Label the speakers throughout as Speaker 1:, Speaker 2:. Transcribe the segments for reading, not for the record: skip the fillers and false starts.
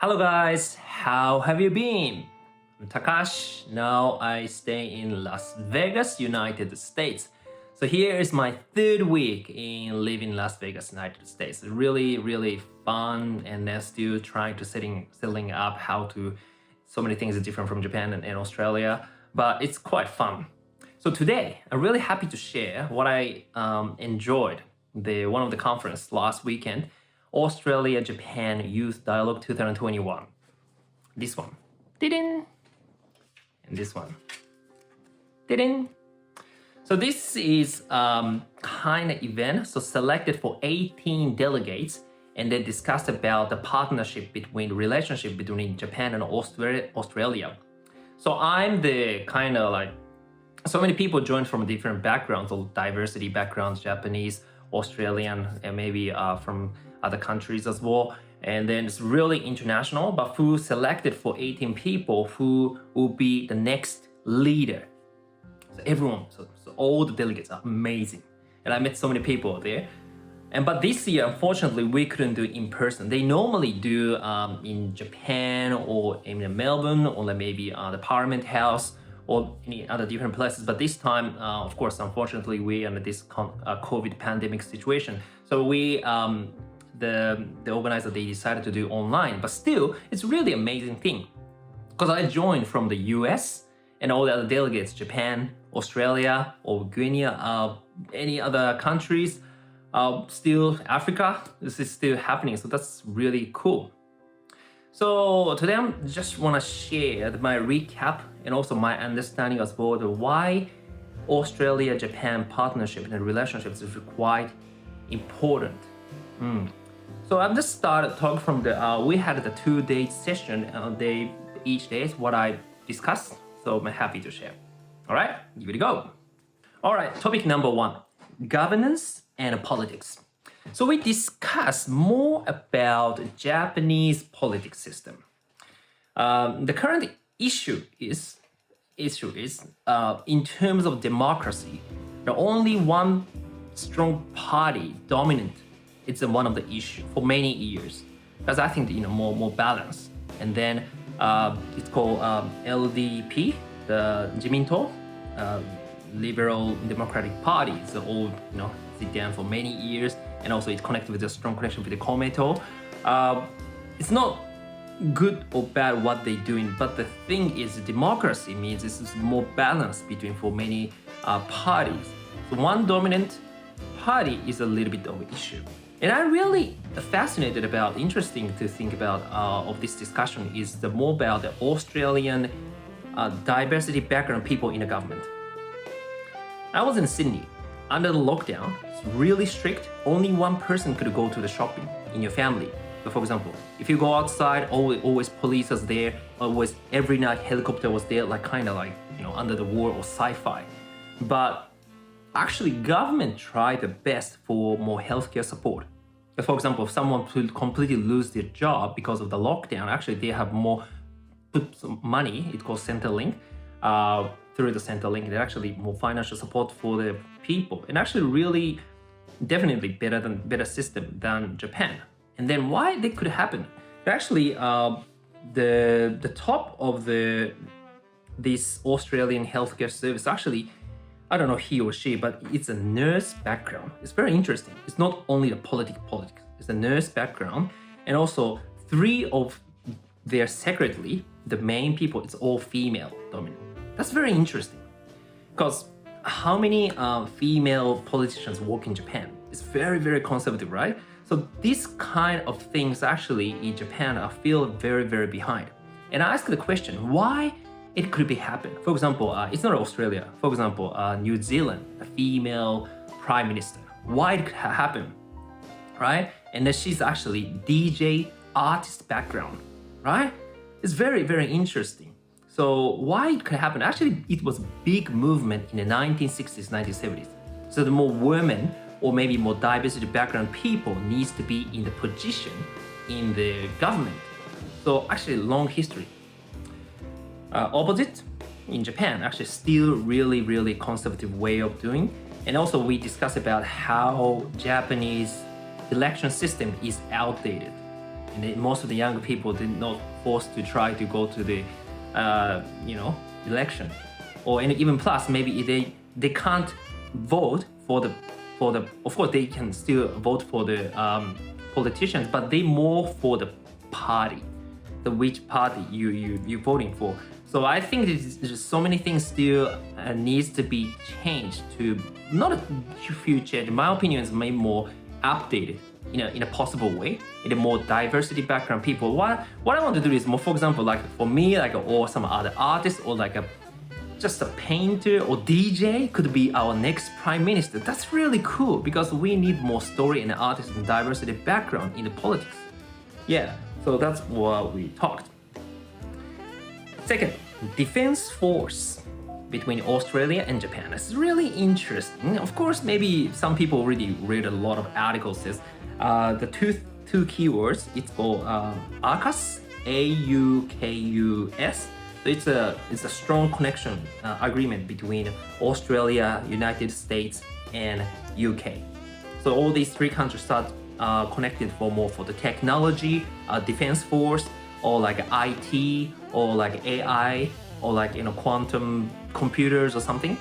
Speaker 1: Hello guys, how have you been? I'm Takash. Now I stay in Las Vegas, United States. So here is my third week in living in Las Vegas, United States. Really fun, and then still trying to setting up how to. So many things are different from Japan and Australia, but it's quite fun. So today, I'm really happy to share what I enjoyed one of the conference last weekend, Australia-Japan Youth Dialogue 2021. This one, didn't, and this one, didn't. So this is kind of event, so selected for 18 delegates, and they discussed about the relationship between Japan and Australia. So I'm the kind of like, so many people joined from different backgrounds, or diversity backgrounds, Japanese, Australian, and maybe from other countries as well. And then it's really international, but who selected for 18 people who will be the next leader. So everyone, so all the delegates are amazing. And I met so many people there. But this year, unfortunately, we couldn't do it in person. They normally do in Japan or in Melbourne, or maybe the Parliament House, or any other different places. But this time, of course, unfortunately, we are in this COVID pandemic situation. So the organizer, they decided to do online. But still, it's really amazing thing. Because I joined from the US, and all the other delegates, Japan, Australia, or Guinea, any other countries, still Africa, this is still happening. So that's really cool. So today I just want to share my recap and also my understanding as well of why Australia-Japan partnership and relationships is quite important. So I've just started talk from we had the 2-day session, each day is what I discussed. So I'm happy to share. All right, give it a go. All right, topic number 1, governance and politics. So we discuss more about Japanese politics system. The current issue is in terms of democracy, the only one strong party dominant. It's one of the issues for many years. Because I think more balance. And then it's called LDP, the Jiminto, Liberal Democratic Party. It's all sit down for many years. And also it's connected with a strong connection with the Komeito. It's not good or bad what they're doing, but the thing is democracy means this is more balance between for many parties. So one dominant party is a little bit of an issue. And I'm really fascinated about, interesting to think about of this discussion is the more about the Australian diversity background people in the government. I was in Sydney. Under the lockdown, it's really strict. Only one person could go to the shopping in your family. So for example, if you go outside, always police was there. Always every night helicopter was there, like kind of like under the war or sci-fi. But actually, government tried the best for more healthcare support. For example, if someone could completely lose their job because of the lockdown, actually they have put some money. It's called Centrelink. Through the Centrelink, there's actually more financial support for the people, and actually really definitely better system than Japan. And then why they could happen? Actually, the top of this Australian healthcare service, actually, I don't know he or she, but it's a nurse background. It's very interesting. It's not only the politics. It's a nurse background, and also 3 of their secretly, the main people, it's all female dominant. That's very interesting, because how many female politicians work in Japan? It's very conservative, right? So these kind of things actually in Japan I feel very behind. And I ask the question, why it could be happen? For example, it's not Australia. For example, New Zealand, a female prime minister. Why it could happen, right? And then she's actually DJ artist background, right? It's very interesting. So why it could happen? Actually, it was a big movement in the 1960s, 1970s. So the more women or maybe more diversity background people needs to be in the position in the government. So actually long history. Opposite in Japan, actually still really conservative way of doing. And also we discuss about how Japanese election system is outdated. and most of the young people did not forced to try to go to the election, or even plus maybe they can't vote for the of course they can still vote for the politicians, but they more for the party, the which party you voting for. So I think there's so many things still needs to be changed to not a huge change. In my opinion, is maybe more updated in a possible way, in a more diversity background people. What I want to do is more, for example, like for me, like or some other artist, or like just a painter or DJ could be our next prime minister. That's really cool because we need more story and artist and diversity background in the politics. Yeah, so that's what we talked. Second, defense force between Australia and Japan. It's really interesting. Of course, maybe some people already read a lot of articles. Says the two keywords. It's called AUKUS, AUKUS. So it's a strong connection agreement between Australia, United States, and UK. So all these three countries start connected for the technology, defense force, or like IT, or like AI, or like quantum computers or something.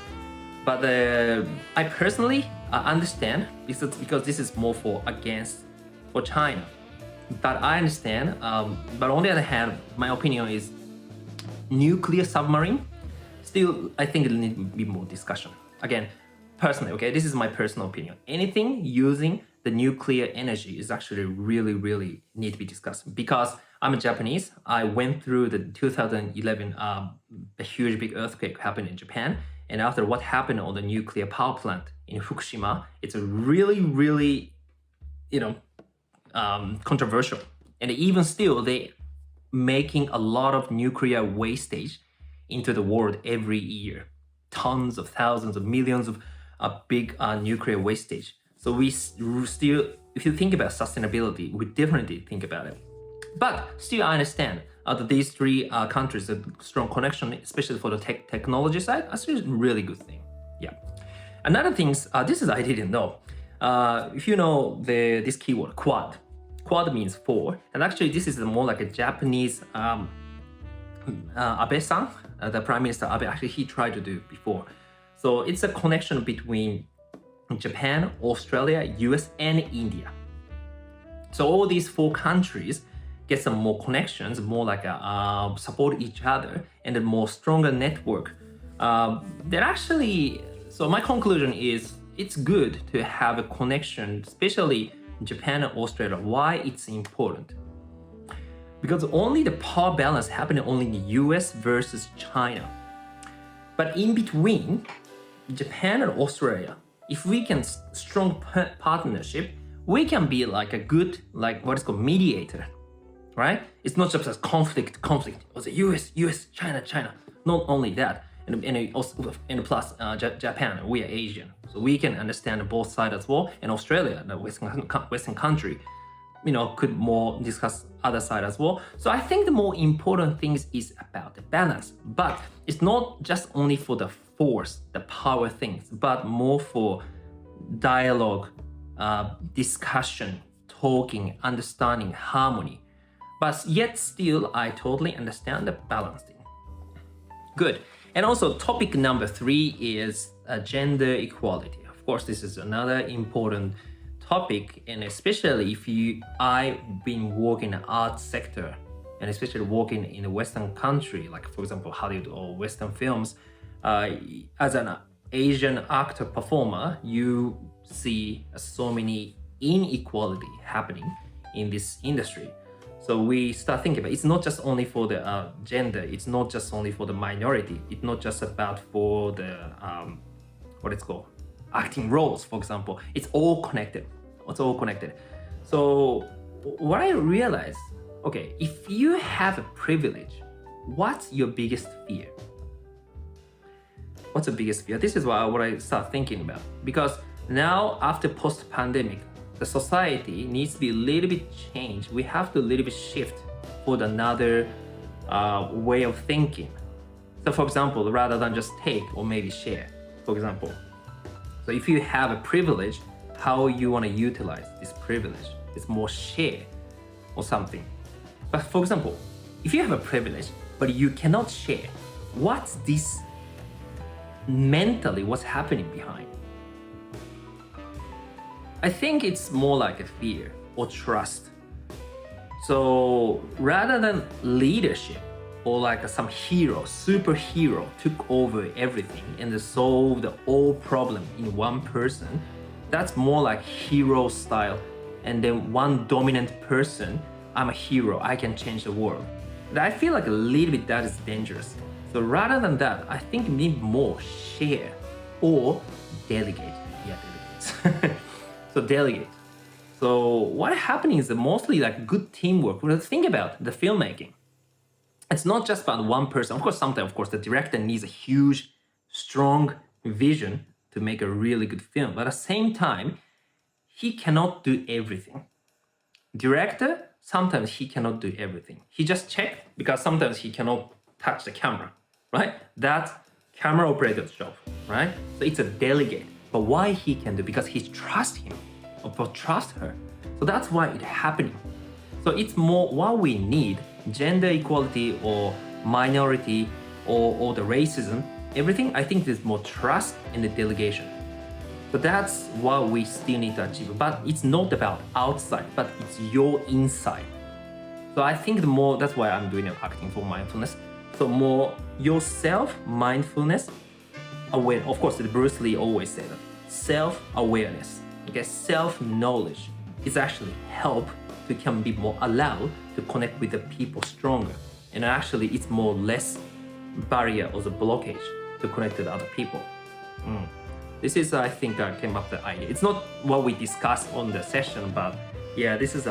Speaker 1: But I personally understand because this is more for China. But I understand. But on the other hand, my opinion is nuclear submarine. Still, I think it needs to be more discussion. Again, personally, okay, this is my personal opinion. Anything using the nuclear energy is actually really, really need to be discussed because I'm a Japanese. I went through the 2011 a huge big earthquake happened in Japan, and after what happened on the nuclear power plant in Fukushima, it's a really, really, controversial. And even still, they making a lot of nuclear wastage into the world every year, tons of thousands of millions of big nuclear wastage. So we still, if you think about sustainability, we definitely think about it. But still, I understand that these three countries, a strong connection, especially for the technology side, that's a really good thing. Yeah. Another thing, this is I didn't know. If you know this keyword, quad. Quad means four, and actually this is more like a Japanese Abe-san, the Prime Minister Abe. Actually, he tried to do it before. So it's a connection between Japan, Australia, US, and India. So all these four countries get some more connections, more like support each other, and a more stronger network. They're actually, so my conclusion is it's good to have a connection, especially Japan and Australia. Why it's important? Because only the power balance happening only in the US versus China. But in between, Japan and Australia, if we can strong partnership, we can be like a good, like what is called mediator, right? It's not just a conflict. It's a US, China. Not only that, and plus Japan, we are Asian, so we can understand both sides as well. And Australia, the Western country, could more discuss other side as well. So I think the more important things is about the balance, but it's not just only for the force, the power things, but more for dialogue, discussion, talking, understanding, harmony. But yet still, I totally understand the balance thing. Good. And also topic number 3 is gender equality. Of course, this is another important topic, and especially if I've been working in the art sector, and especially working in a Western country, like for example Hollywood or Western films, as an Asian actor performer, you see so many inequality happening in this industry. So we start thinking about it's not just only for the gender, it's not just only for the minority, it's not just about for the what it's called, acting roles, for example. It's all connected. So what I realized, okay, if you have a privilege, what's your biggest fear? What's the biggest fear? This is what I start thinking about, because now after post-pandemic, the society needs to be a little bit changed. We have to a little bit shift for another way of thinking. So for example, rather than just take or maybe share, for example. So if you have a privilege, how you want to utilize this privilege? It's more share or something. But for example, if you have a privilege, but you cannot share, what's this mentally, what's happening behind? I think it's more like a fear or trust. So rather than leadership or like some hero, superhero took over everything and solved all problem in one person, that's more like hero style. And then one dominant person, I'm a hero, I can change the world. And I feel like a little bit that is dangerous. So rather than that, I think we need more share or delegate. Yeah, delegate. So delegate. So what happening is mostly like good teamwork. When you think about the filmmaking, it's not just about one person. Of course, sometimes, of course, the director needs a huge, strong vision to make a really good film. But at the same time, he cannot do everything. Director, sometimes he cannot do everything. He just check because sometimes he cannot touch the camera, right? That's camera operator's job, right? So it's a delegate. But why he can do? Because he trusts him or trust her. So that's why it's happening. So it's more what we need, gender equality or minority or the racism, everything, I think there's more trust in the delegation. So that's what we still need to achieve. But it's not about outside, but it's your inside. So I think the more, that's why I'm doing acting for mindfulness. So more yourself, mindfulness, aware. Of course, Bruce Lee always said that. Self-awareness, okay, self-knowledge is actually help to can be more allowed to connect with the people stronger. And actually, it's more less barrier or the blockage to connect with other people. This is, I think, I came up with the idea. It's not what we discussed on the session, but yeah, this is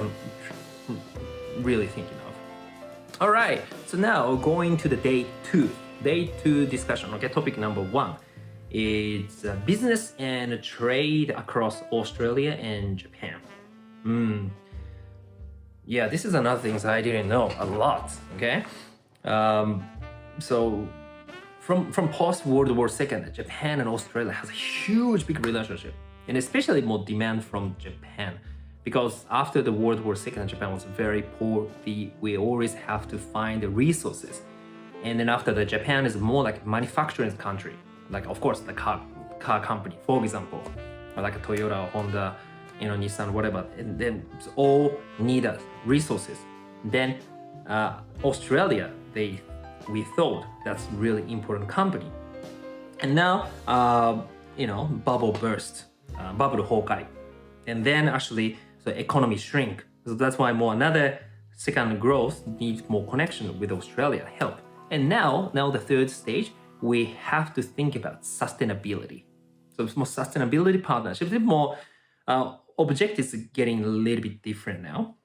Speaker 1: really thinking of. All right, so now going to the day two discussion. Okay, topic number 1. It's business and trade across Australia and Japan. Yeah, this is another thing I didn't know a lot. Okay, so from post World War II, Japan and Australia has a huge big relationship, and especially more demand from Japan, because after the World War II, Japan was very poor. We always have to find the resources, and then after the Japan is more like manufacturing country. Like, of course, the car company, for example, like Toyota, Honda, Nissan, whatever, and then all need resources. Then Australia, we thought that's really important company, and now bubble burst, bubble hokai, and then actually the economy shrink. So that's why more another second growth needs more connection with Australia help. And now the third stage, we have to think about sustainability. So it's more sustainability partnership, a bit more objectives getting a little bit different now.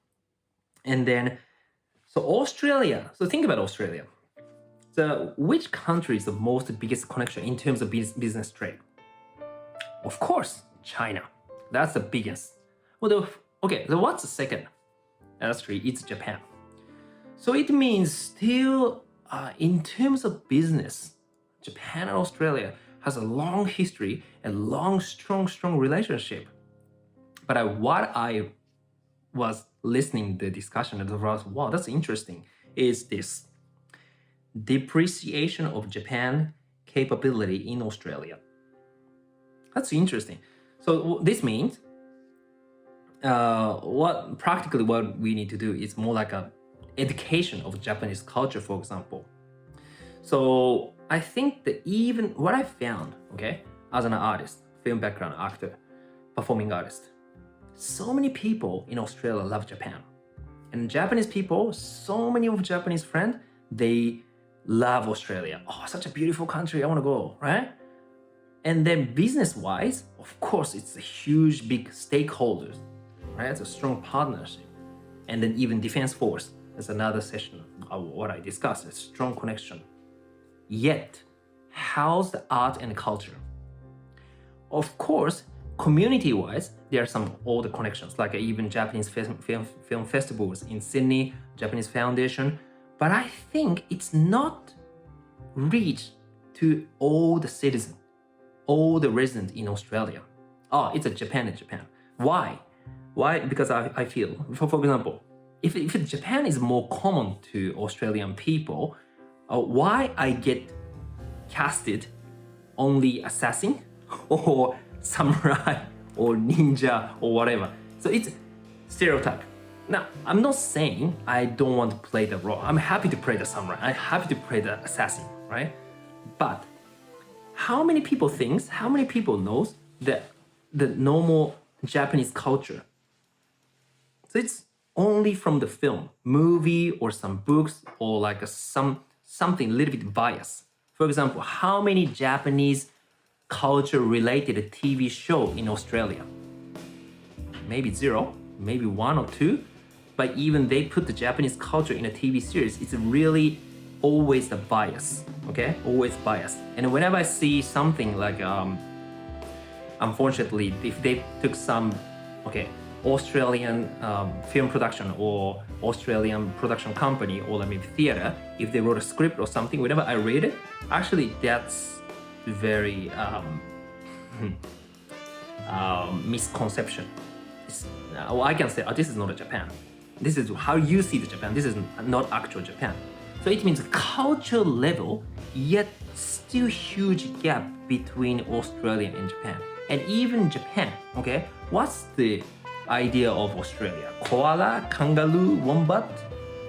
Speaker 1: And then, so Australia, so think about Australia. So which country is the most biggest connection in terms of business trade? Of course, China. That's the biggest. Well, okay, so what's the second? Actually, it's Japan. So it means still, in terms of business, Japan and Australia has a long history and long, strong relationship. But what I was listening to the discussion and was, wow, that's interesting, is this depreciation of Japan capability in Australia. That's interesting. So this means what we need to do is more like a education of Japanese culture, for example. So I think that even what I found, okay, as an artist, film background actor, performing artist, so many people in Australia love Japan. And Japanese people, so many of Japanese friends, they love Australia. Oh, such a beautiful country, I want to go, right? And then business-wise, of course, it's a huge, big stakeholders, right? It's a strong partnership. And then even defense force, that's another session of what I discussed, a strong connection. Yet, how's the art and culture? Of course, community-wise, there are some older connections, like even Japanese film festivals in Sydney, Japanese Foundation, but I think it's not reached to all the citizens, all the residents in Australia. Oh, it's a Japan in Japan. Why? Why? Because I feel, for example, if Japan is more common to Australian people, why I get casted only assassin or samurai or ninja or whatever. So it's stereotype. Now, I'm not saying I don't want to play the role. I'm happy to play the samurai. I'm happy to play the assassin, right? But how many people knows the normal Japanese culture? So it's only from the film, movie, or some books, or like something a little bit biased. For example, how many Japanese culture-related TV show in Australia? Maybe 0, maybe 1 or 2. But even they put the Japanese culture in a TV series, it's really always the bias, okay? Always bias. And whenever I see something like, unfortunately, if they took some, Australian film production or Australian production company or maybe theater, if they wrote a script or something, whenever I read it, actually that's very misconception. I can say, this is not a Japan. This is how you see the Japan. This is not actual Japan. So it means culture level, yet still huge gap between Australia and Japan. And even Japan, okay? What's the idea of Australia? Koala, kangaroo, wombat,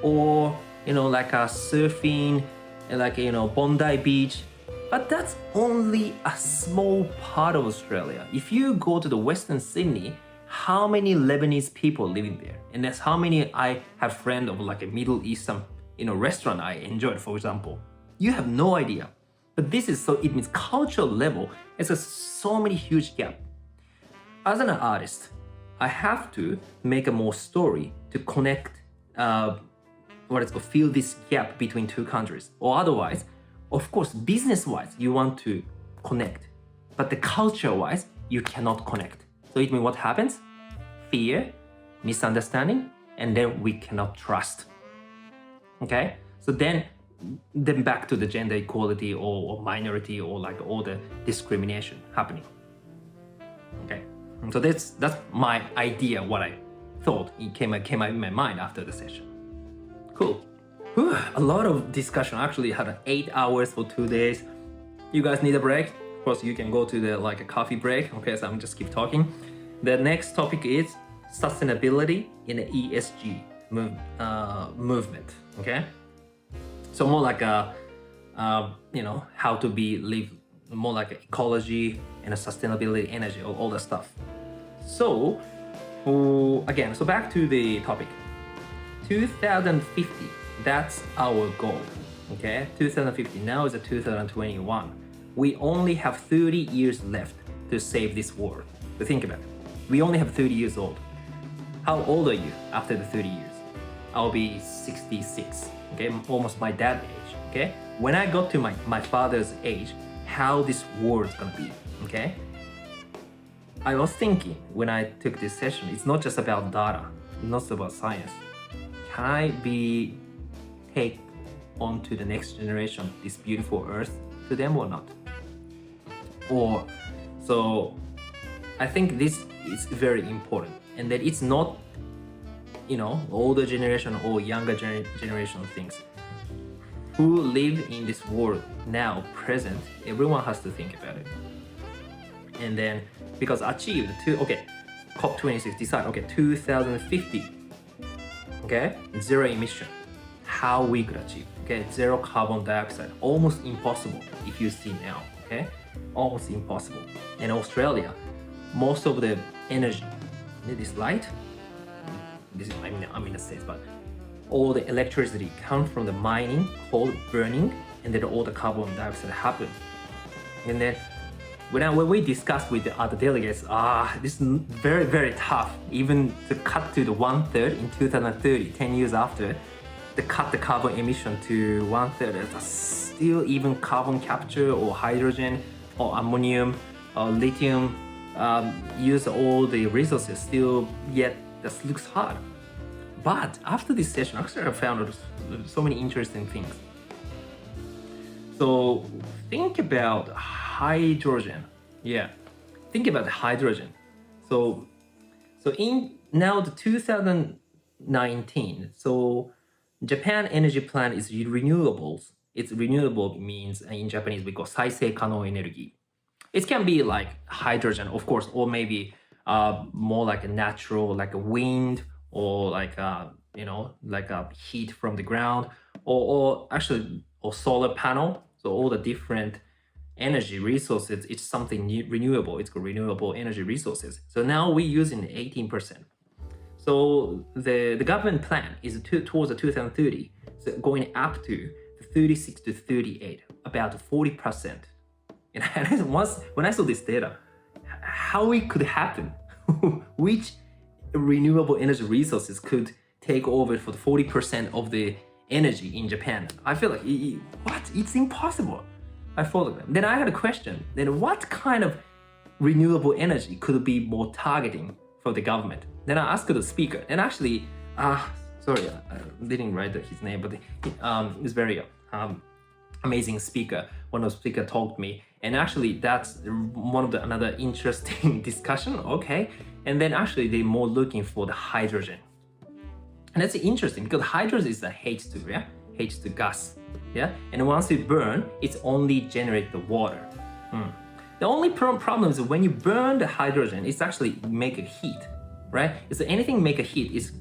Speaker 1: or like a surfing, like Bondi Beach. But that's only a small part of Australia. If you go to the Western Sydney, how many Lebanese people living there? And that's how many I have friends of like a Middle Eastern, restaurant I enjoyed, for example. You have no idea. But this is it means cultural level, it's so many huge gap. As an artist, I have to make a more story to connect, fill this gap between two countries. Or otherwise, of course, business-wise, you want to connect. But the culture-wise, you cannot connect. So it means what happens? Fear, misunderstanding, and then we cannot trust. Okay? So then back to the gender equality or minority or like all the discrimination happening. Okay? So that's my idea, what I thought it came in my mind after the session. Cool. Whew, a lot of discussion. Actually had 8 hours for 2 days. You guys need a break? Of course, you can go to the a coffee break. Okay, so I'm just keep talking. The next topic is sustainability in the ESG movement. Okay, so more like how to live more like ecology and sustainability, energy, all that stuff. So again, so back to the topic. 2050. That's our goal. Okay, 2050. Now is 2021. We only have 30 years left to save this world. So think about it. We only have 30 years old. How old are you after the 30 years? I'll be 66. Okay, almost my dad's age. Okay, when I got to my father's age, how this world's gonna be. Okay, I was thinking when I took this session, it's not just about data, not about science. Can I take on to the next generation this beautiful earth to them or not? Or so I think this is very important, and that it's not older generation or younger generation things who live in this world now present. Everyone has to think about it. And then because achieved COP26 decide 2050 zero emission, how we could achieve zero carbon dioxide, almost impossible if you see now. Almost impossible. In Australia, most of the energy, this light, I'm in the States, but all the electricity comes from the mining, coal burning, and then all the carbon dioxide happen. And then when we discussed with the other delegates, this is very, very tough, even to cut to the 1/3 in 2030, 10 years after, to cut the carbon emission to 1/3. Still even carbon capture or hydrogen or ammonium or lithium, use all the resources still, yet this looks hard. But after this session, actually I found so many interesting things. So think about hydrogen. Yeah, think about hydrogen. So in now the 19. So Japan energy plan is renewables. It's renewable means in Japanese we call 再生可能 energy. It can be like hydrogen, of course, or maybe more like a natural, like a wind, or like like a heat from the ground, or actually, or solar panel. So all the different energy resources, it's something renewable. It's called renewable energy resources. So now we're using 18%. So the government plan is towards the 2030, so going up to 36 to 38, about 40%. And once when I saw this data, how it could happen, which renewable energy resources could take over for the 40% of the energy in Japan, I feel like what? It's impossible. I thought them. Then I had a question. Then what kind of renewable energy could be more targeting for the government? Then I asked the speaker, and actually, sorry, I didn't write his name, but he's very amazing speaker. One of the speaker told me, and actually that's one of the another interesting discussion. Okay, and then actually they're more looking for the hydrogen, and that's interesting because hydrogen is a H2, yeah, H2 gas, yeah, and once you burn, it's only generate the water. The only problem is when you burn the hydrogen, it's actually make a heat, right? Is anything make a heat is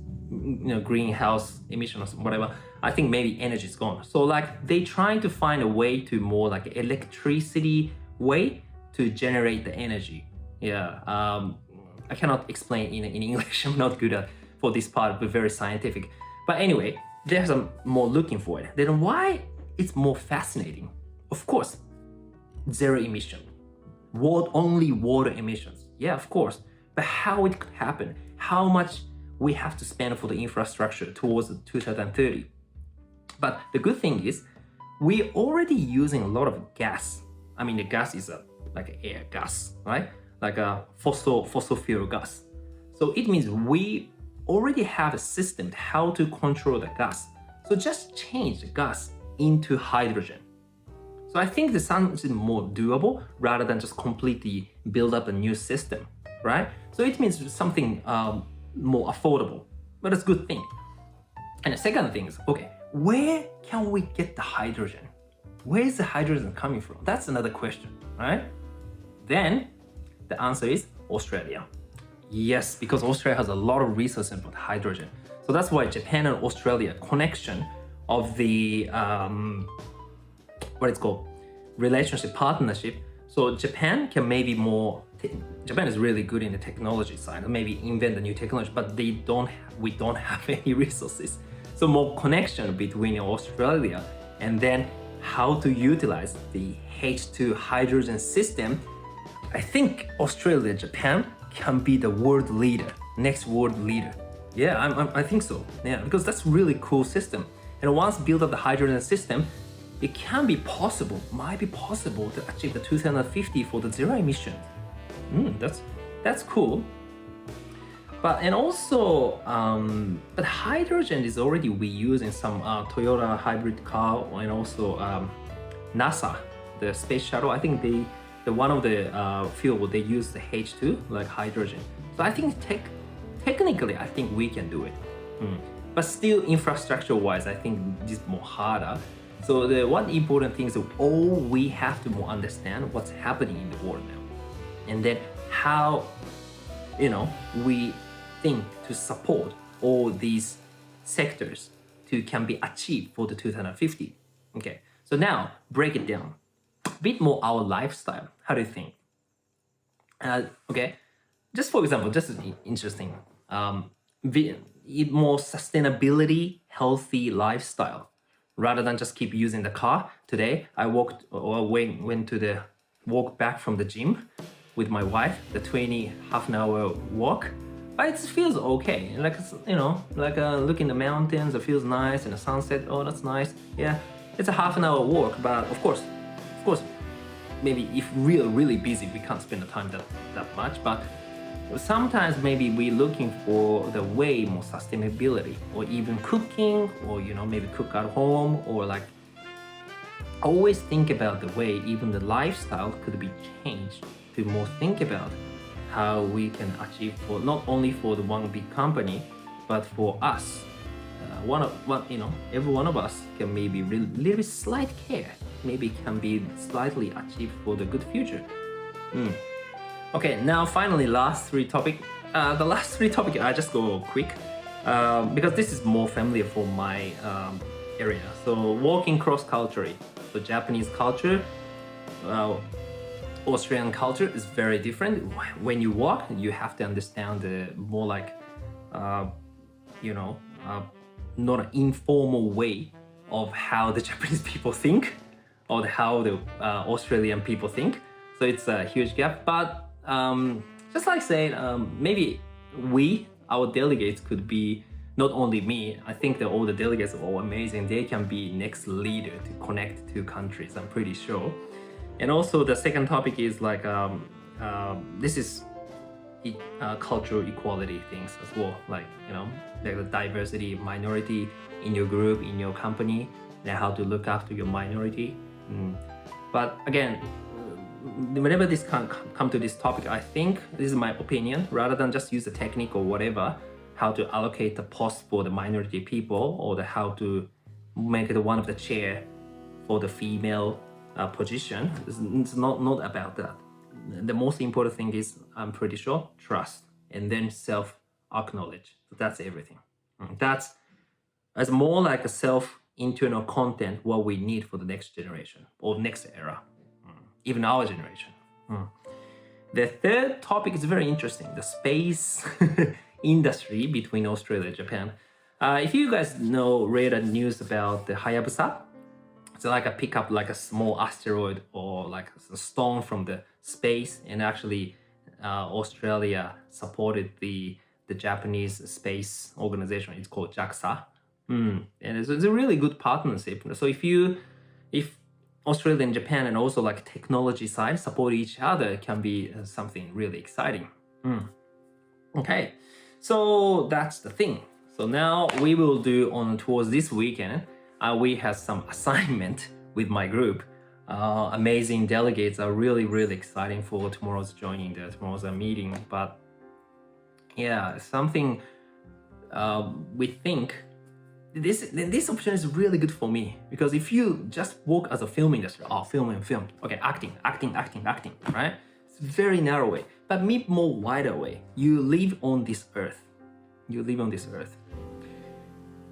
Speaker 1: greenhouse emission or whatever. I think maybe energy is gone. So like they trying to find a way to more like electricity way to generate the energy. Yeah, I cannot explain in English. I'm not good at for this part, but very scientific. But anyway, there's a more looking for it. Then why it's more fascinating? Of course, zero emission. Only water emissions. Yeah, of course. But how it could happen? How much we have to spend for the infrastructure towards 2030? But the good thing is, we're already using a lot of gas. I mean, the gas is like air gas, right? Like a fossil fuel gas. So it means we already have a system how to control the gas. So just change the gas into hydrogen. So I think the sounds more doable rather than just completely build up a new system, right? So it means something more affordable, but it's a good thing. And the second thing is, okay, where can we get the hydrogen? Where is the hydrogen coming from? That's another question, right? Then the answer is Australia. Yes, because Australia has a lot of research about hydrogen. So that's why Japan and Australia connection of the what it's called, relationship partnership. So Japan can maybe more. Japan is really good in the technology side, maybe invent a new technology, but we don't have any resources. So more connection between Australia and then how to utilize the H2 hydrogen system. I think Australia, Japan can be the world leader, next world leader. Yeah, I think so. Yeah, because that's really cool system. And once build up the hydrogen system, it can be possible, might be possible to achieve the 2050 for the zero emission. That's cool. But and also, but hydrogen is already we use in some Toyota hybrid car, and also NASA, the space shuttle. I think the one of the fuel they use the H2 like hydrogen. So I think technically I think we can do it. But still, infrastructure-wise, I think this is more harder. So the one important thing is all we have to more understand what's happening in the world now, and then how we think to support all these sectors to can be achieved for the 2050. Okay, so now break it down a bit more our lifestyle. How do you think? Okay, just for example, just interesting. More sustainability, healthy lifestyle, rather than just keep using the car. Today, I walked or went to the walk back from the gym with my wife, the 20 half an hour walk. But it feels okay. Like, looking the mountains, it feels nice, and the sunset, oh, that's nice. Yeah, it's a half an hour walk, but of course, maybe if really busy, we can't spend the time that much, but sometimes maybe we're looking for the way more sustainability, or even cooking, or maybe cook at home, or like always think about the way even the lifestyle could be changed to more think about how we can achieve for not only for the one big company, but for us, every one of us can maybe little bit slight care, maybe can be slightly achieved for the good future. Okay, now finally, last three topic. The last three topic I just go quick because this is more familiar for my area. So walking cross culturally, so Japanese culture, Australian culture is very different. When you walk, you have to understand the more like, not an informal way of how the Japanese people think or how the Australian people think. So it's a huge gap. But just like saying, maybe our delegates could be not only me. I think that all the delegates are all amazing. They can be next leader to connect two countries, I'm pretty sure. And also the second topic is like, this is cultural equality things as well. Like, the diversity, minority in your group, in your company, and how to look after your minority. But again, whenever this come to this topic, I think this is my opinion, rather than just use the technique or whatever, how to allocate the post for the minority people, or how to make it one of the chair for the female position. It's not about that. The most important thing is, I'm pretty sure, trust, and then self-acknowledge. So that's everything. That's as more like a self-internal content what we need for the next generation or next era, even our generation. The third topic is very interesting, the space industry between Australia and Japan. If you guys read the news about the Hayabusa, it's like a pick up like a small asteroid or like a stone from the space, and actually Australia supported the Japanese space organization. It's called JAXA, and it's a really good partnership. So if Australia and Japan and also like technology side support each other, it can be something really exciting. Okay, so that's the thing. So now we will do towards this weekend. We have some assignment with my group. Amazing delegates are really exciting for tomorrow's meeting. But yeah, something we think this option is really good for me, because if you just work as a film industry, film, okay, acting, right? It's very narrow way, but me more wider way. You live on this earth.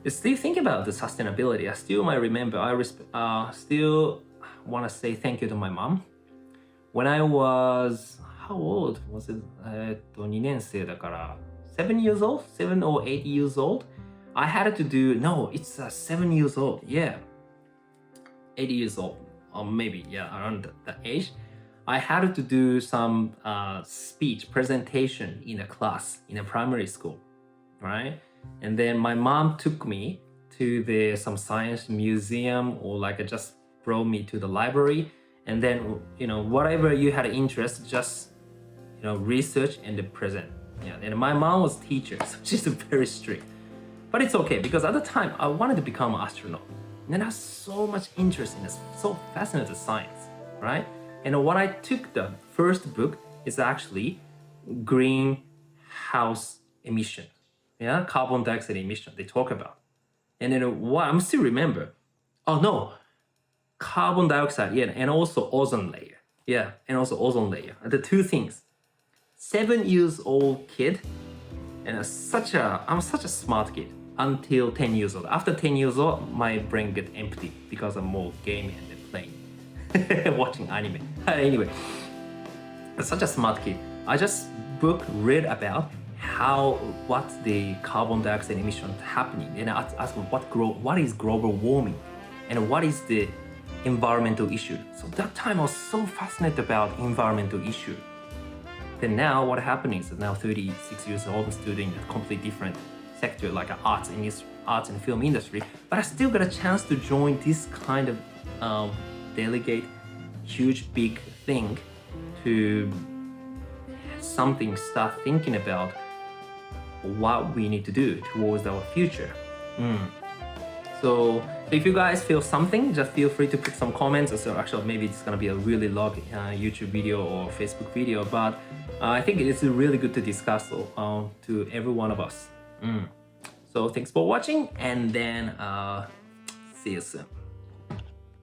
Speaker 1: Still think about the sustainability. I still might remember. I still want to say thank you to my mom. When I was, how old was it? 2年生だから 7 years old, 7 or 8 years old. I had to do, no, it's 7 years old. Yeah, 8 years old, or maybe around that age. I had to do some speech presentation in a class in a primary school, right? And then my mom took me to some science museum, or like just brought me to the library. And then, whatever you had interest, just, research and present. Yeah. And my mom was teacher, so she's very strict. But it's okay, because at the time I wanted to become an astronaut. And I have so much interest in this, so fascinated with science, right? And what I took the first book is actually greenhouse emission. Yeah, carbon dioxide emission they talk about. And then what I'm still remember. Oh no, carbon dioxide, yeah, and also ozone layer. Yeah, and also ozone layer. The two things. 7 years old kid, and I'm such a smart kid until 10 years old. After 10 years old, my brain get empty because I'm more gaming and playing, watching anime. Anyway, I'm such a smart kid. I just read about what the carbon dioxide emission happening, and I asked what is global warming, and what is the environmental issue. So that time I was so fascinated about environmental issue. Then now what happening is now 36 years old, I'm still doing a completely different sector, like arts and film industry, but I still got a chance to join this kind of delegate huge big thing to start thinking about what we need to do towards our future. So if you guys feel something, just feel free to put some comments. So actually, maybe it's gonna be a really long YouTube video or Facebook video, but I think it's really good to discuss to every one of us. So thanks for watching, and then see you soon.